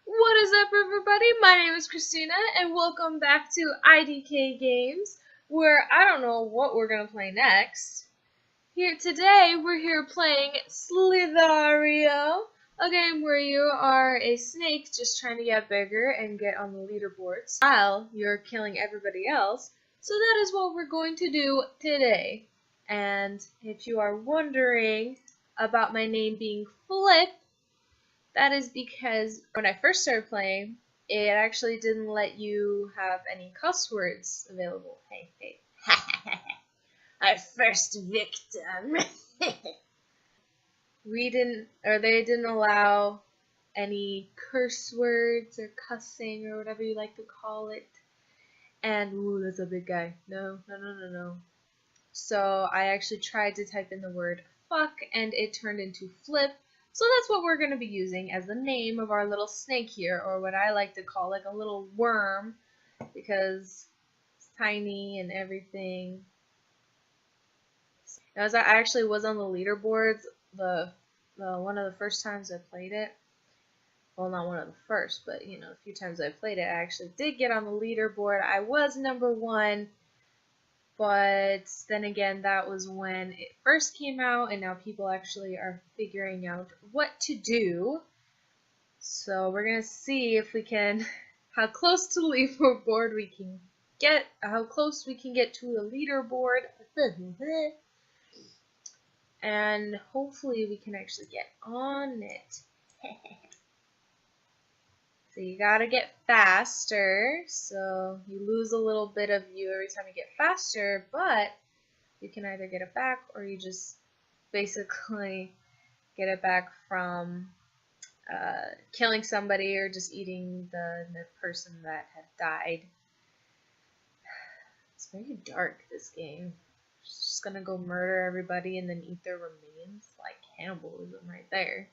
What is up, everybody? My name is Christina, and welcome back to IDK Games, where I don't know what we're gonna play next. We're here playing Slither.io, a game where you are a snake just trying to get bigger and get on the leaderboards while you're killing everybody else. So that is what we're going to do today. And if you are wondering about my name being Flip, that is because when I first started playing, it actually didn't let you have any cuss words available. Hey, hey. Our first victim. They didn't allow any curse words or cussing or whatever you like to call it. And, ooh, that's a big guy. No. So I actually tried to type in the word fuck and it turned into flip. So that's what we're going to be using as the name of our little snake here, or what I like to call like a little worm, because it's tiny and everything. As I actually was on the leaderboards, the one of the first times I played it. Well, not one of the first, but you know, a few times I played it, I actually did get on the leaderboard. I was number 1. But then again, that was when it first came out, and now people actually are figuring out what to do. So we're going to see if we can, how close to the leaderboard we can get, how close we can get to the leaderboard. And hopefully we can actually get on it. So you gotta get faster, so you lose a little bit of you every time you get faster, but you can either get it back or you just basically get it back from killing somebody or just eating the person that had died. It's very dark, this game. Just gonna go murder everybody and then eat their remains, like cannibalism right there.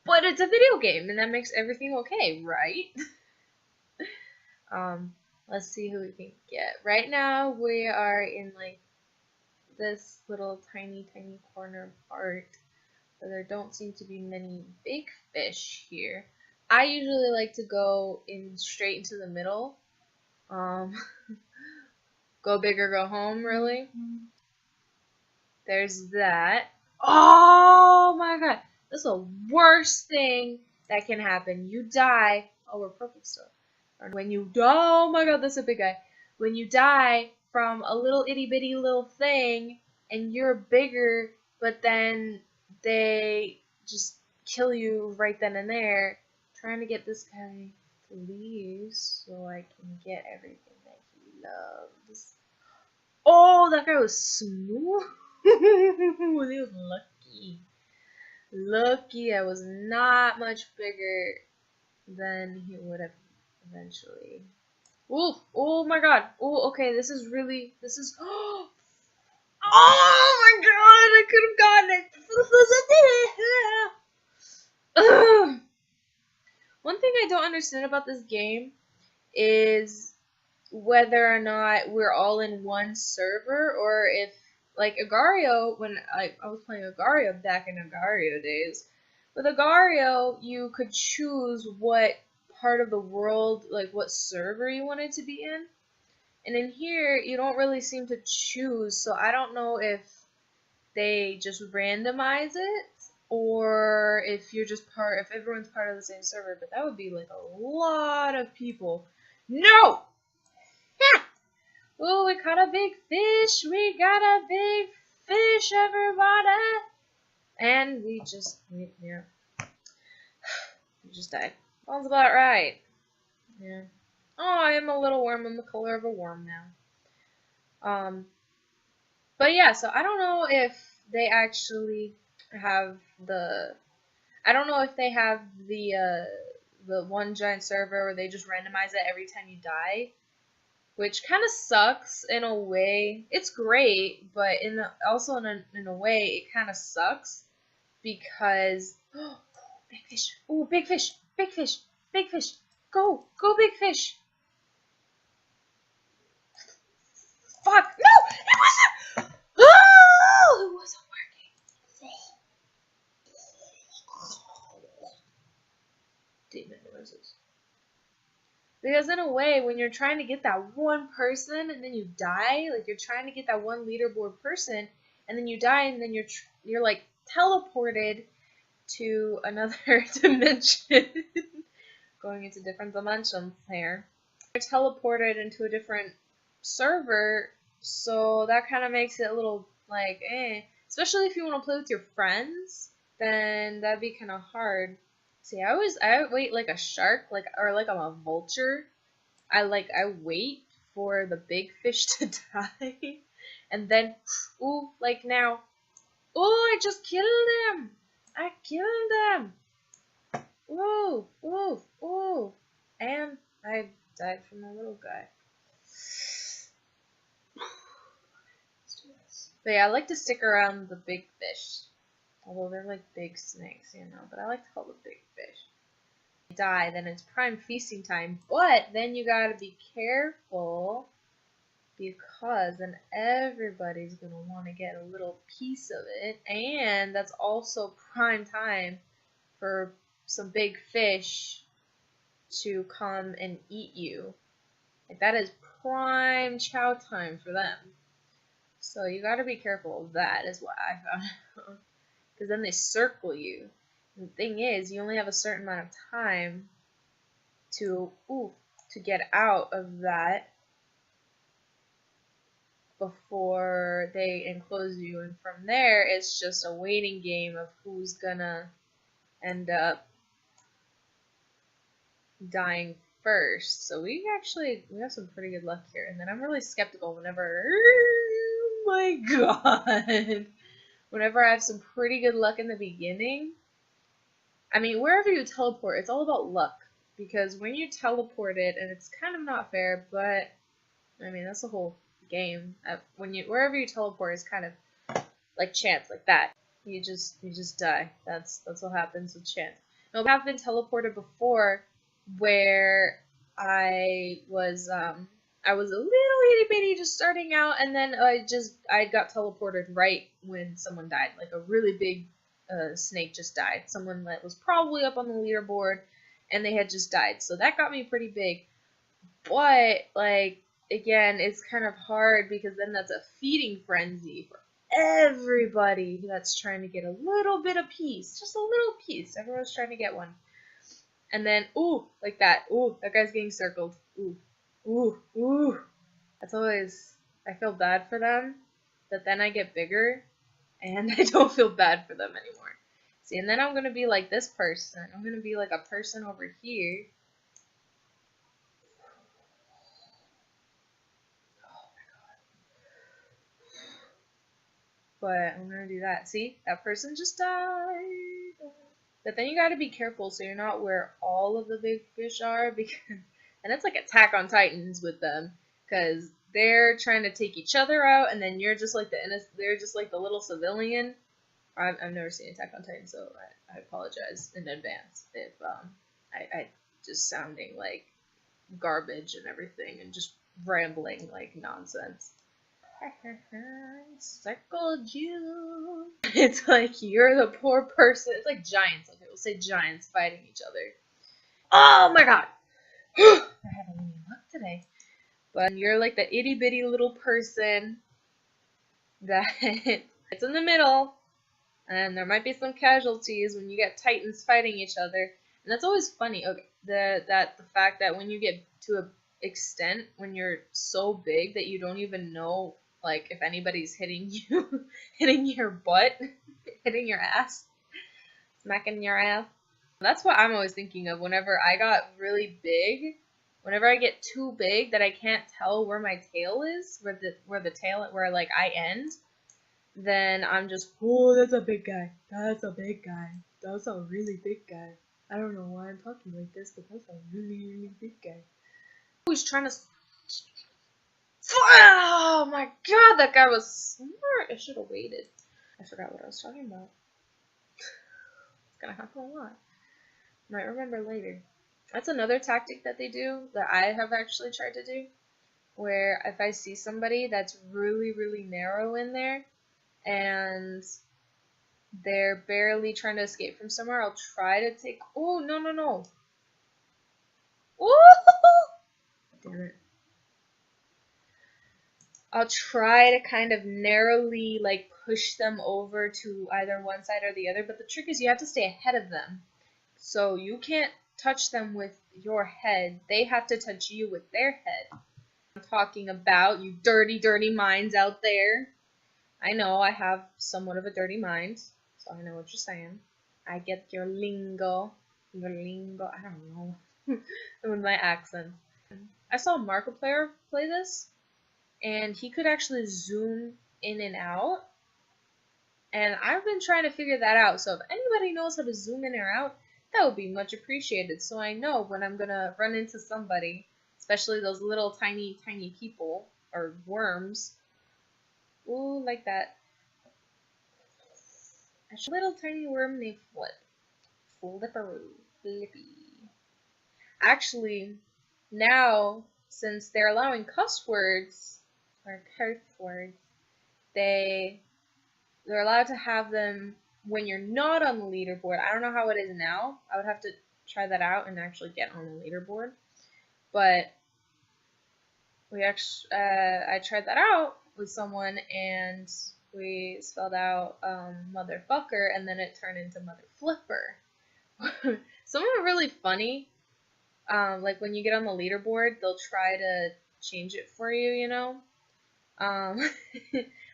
But it's a video game, and that makes everything okay, right? Let's see who we can get. Right now, we are in like this little tiny corner part, but there don't seem to be many big fish here. I usually like to go in straight into the middle. Go big or go home, really. There's that. Oh my god. That's the worst thing that can happen. You die. Oh, we're perfect still. When you die, oh my god, that's a big guy. When you die from a little itty bitty little thing and you're bigger, but then they just kill you right then and there, trying to get this guy to leave so I can get everything that he loves. Oh, that guy was smooth. He was lucky. Lucky I was not much bigger than he would have eventually. Ooh, oh my god. Oh, okay, this is oh my god, I could have gotten it. One thing I don't understand about this game is whether or not we're all in one server, or if, like, Agario, when I was playing Agario back in Agario days, with Agario, you could choose what part of the world, like what server you wanted to be in. And in here, you don't really seem to choose, so I don't know if they just randomize it, or if you're just if everyone's part of the same server, but that would be like a lot of people. No! Oh, we caught a big fish! We got a big fish, everybody! And we just died. Sounds about right. Yeah. Oh, I am a little worm. I'm the color of a worm now. But yeah, so I don't know if they actually have I don't know if they have the one giant server where they just randomize it every time you die, which kind of sucks in a way. It's great, but also in a way it kind of sucks because big fish. Oh, big fish. Big fish. Big fish. Go big fish. Fuck. No, it wasn't. Oh, it wasn't working. Demon noises. Because in a way, when you're trying to get that one person and then you die, like you're trying to get that one leaderboard person and then you die and then you're like teleported to another dimension. Going into different dimensions here. You're teleported into a different server, so that kind of makes it a little like especially if you want to play with your friends, then that'd be kind of hard. See, I wait like a shark, or like I'm a vulture. I wait for the big fish to die, and then ooh, like now, ooh, I just killed him. I killed him. Ooh, ooh, ooh, and I died from the little guy. But yeah, I like to stick around the big fish. Although they're like big snakes, you know, but I like to call them big fish. If you die, then it's prime feasting time. But then you gotta be careful because then everybody's gonna want to get a little piece of it. And that's also prime time for some big fish to come and eat you. Like that is prime chow time for them. So you gotta be careful of that, is what I found out. Because then they circle you. And the thing is, you only have a certain amount of time to get out of that before they enclose you. And from there, it's just a waiting game of who's gonna end up dying first. So we have some pretty good luck here. And then I'm really skeptical whenever, oh my god, whenever I have some pretty good luck in the beginning. I mean, wherever you teleport, it's all about luck. Because when you teleport it, and it's kind of not fair, but I mean that's the whole game. Wherever you teleport is kind of like chance, like that. You just die. That's what happens with chance. Now, I've been teleported before, where I was a little itty bitty just starting out, and then I got teleported right when someone died. Like a really big snake just died. Someone that was probably up on the leaderboard, and they had just died. So that got me pretty big. But like again, it's kind of hard because then that's a feeding frenzy for everybody that's trying to get a little bit of piece, just a little piece. Everyone's trying to get one. And then, ooh, like that. Ooh, that guy's getting circled. Ooh, ooh, ooh. That's always, I feel bad for them, but then I get bigger, and I don't feel bad for them anymore. See, and then I'm going to be like this person. I'm going to be like a person over here. Oh my god. But I'm going to do that. See, that person just died. But then you got to be careful so you're not where all of the big fish are, because, and it's like Attack on Titans with them, because they're trying to take each other out, and then you're just like they're just like the little civilian. I've never seen Attack on Titan, so I apologize in advance if I just sounding like garbage and everything and just rambling like nonsense. Circled you. It's like you're the poor person. It's like giants. Like people say giants fighting each other. Oh my god. I haven't any luck today. But you're like the itty bitty little person that it's in the middle, and there might be some casualties when you get titans fighting each other, and that's always funny. Okay, the fact that when you get to an extent when you're so big that you don't even know like if anybody's hitting you, hitting your butt, hitting your ass, smacking your ass. That's what I'm always thinking of whenever I got really big. Whenever I get too big that I can't tell where my tail is, where like I end, then I'm just, oh, that's a big guy. That's a big guy. That's a really big guy. I don't know why I'm talking like this, but that's a really, really big guy. He's trying to. Oh my god, that guy was smart. I should have waited. I forgot what I was talking about. It's gonna happen a lot. Might remember later. That's another tactic that they do that I have actually tried to do, where if I see somebody that's really, really narrow in there and they're barely trying to escape from somewhere, I'll try to take. Oh, no, no, no. Damn it. I'll try to kind of narrowly like push them over to either one side or the other, but the trick is you have to stay ahead of them. So you can't touch them with your head. They have to touch you with their head. I'm talking about you dirty, dirty minds out there. I know I have somewhat of a dirty mind, so I know what you're saying. I get your lingo. Your lingo. I don't know. With my accent. I saw Markiplier play this, and he could actually zoom in and out. And I've been trying to figure that out. So if anybody knows how to zoom in or out, that would be much appreciated. So I know when I'm gonna run into somebody, especially those little tiny, tiny people or worms. Ooh, like that. A little tiny worm named Flip. Flipperoo. Flippy. Actually, now, since they're allowing cuss words, or curse words, they're allowed to have them when you're not on the leaderboard. I don't know how it is now. I would have to try that out and actually get on the leaderboard. But I tried that out with someone, and we spelled out motherfucker, and then it turned into mother flipper. Some of them are really funny. Like when you get on the leaderboard, they'll try to change it for you, you know.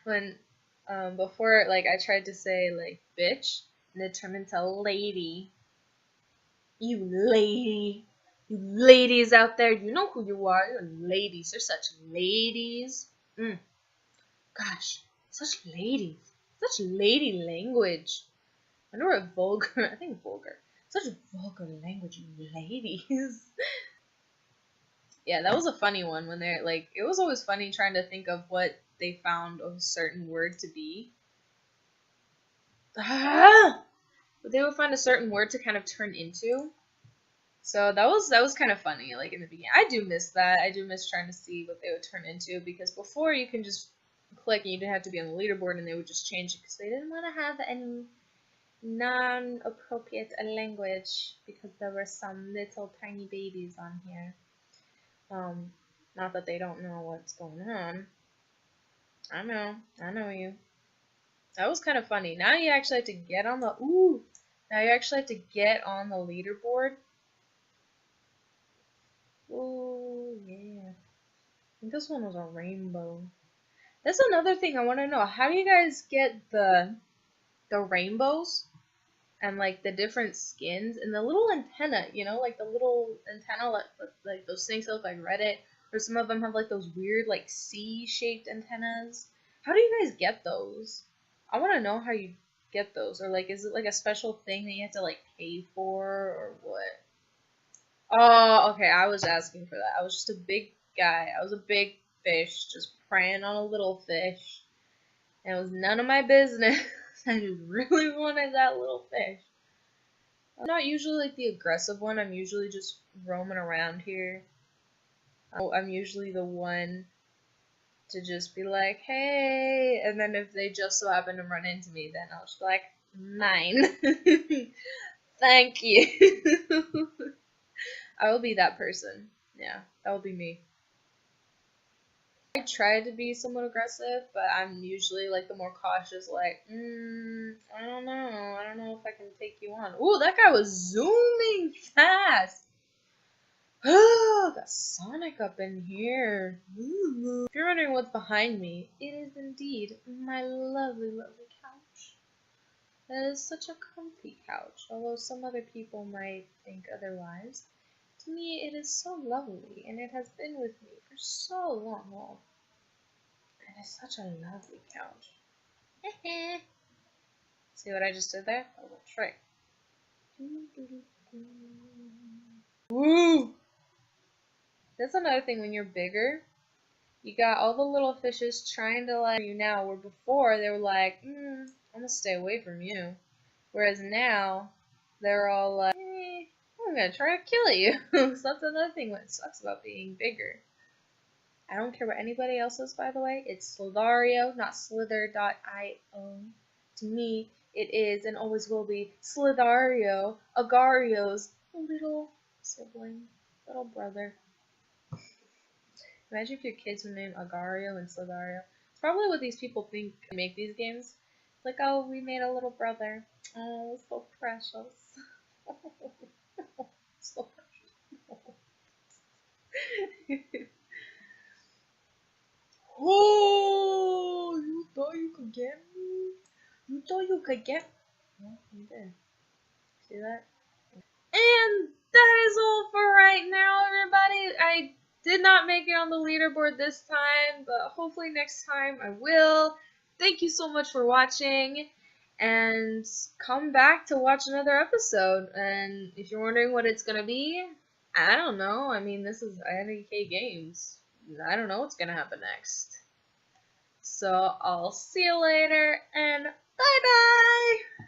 When before, like I tried to say like bitch, and it turned into lady. You lady. You ladies out there, you know who you are. You're ladies. You're such ladies. Gosh, such ladies. Such lady language. I know we're vulgar. I think vulgar. Such vulgar language, you ladies. Yeah, that was a funny one when they're like, it was always funny trying to think of what they found a certain word to be. But they would find a certain word to kind of turn into. So that was kind of funny, like in the beginning. I do miss that. I do miss trying to see what they would turn into, because before you can just click and you didn't have to be on the leaderboard, and they would just change it because they didn't want to have any non-appropriate language, because there were some little tiny babies on here. Not that they don't know what's going on. I know you. That was kind of funny. Now you actually have to get on the now you actually have to get on the leaderboard. Ooh, yeah. I think this one was a rainbow. That's another thing I want to know. How do you guys get the rainbows and like the different skins and the little antenna, you know, like the little antenna, like those things that look like Reddit, or some of them have like those weird like C-shaped antennas. How do you guys get those? I want to know how you get those, or like is it like a special thing that you have to like pay for, or what? Oh, okay, I was asking for that. I was just a big guy. I was a big fish just preying on a little fish. And it was none of my business. I just really wanted that little fish. I'm not usually like the aggressive one. I'm usually just roaming around here. I'm usually the one to just be like, hey. And then if they just so happen to run into me, then I'll just be like, mine. Thank you. I will be that person. Yeah, that will be me. I try to be somewhat aggressive, but I'm usually like the more cautious, like, I don't know. I don't know if I can take you on. Ooh, that guy was zooming fast. Got Sonic up in here. Ooh. If you're wondering what's behind me, it is indeed my lovely, lovely couch. That is such a comfy couch, although some other people might think otherwise. To me, it is so lovely, and it has been with me for so long. It is such a lovely couch. See what I just did there? A little trick. Woo! That's another thing when you're bigger. You got all the little fishes trying to like you now, where before they were like, I'm gonna stay away from you. Whereas now, they're all like, I'm gonna try to kill you. So that's another thing that sucks about being bigger. I don't care what anybody else says, by the way. It's Slither.io, not Slither.io. To me, it is and always will be Slither.io, Agario's little sibling. Little brother. Imagine if your kids were named Agario and Slagario. It's probably what these people think when they make these games. It's like, oh, we made a little brother. Oh, so precious. So precious. Oh, you thought you could get me? You thought you could get me? Well, you did. See that? And that is all for right now, everybody. I did not make it on the leaderboard this time, but hopefully next time I will. Thank you so much for watching, and come back to watch another episode. And if you're wondering what it's going to be, I don't know. I mean, this is INK Games. I don't know what's going to happen next. So I'll see you later, and bye-bye!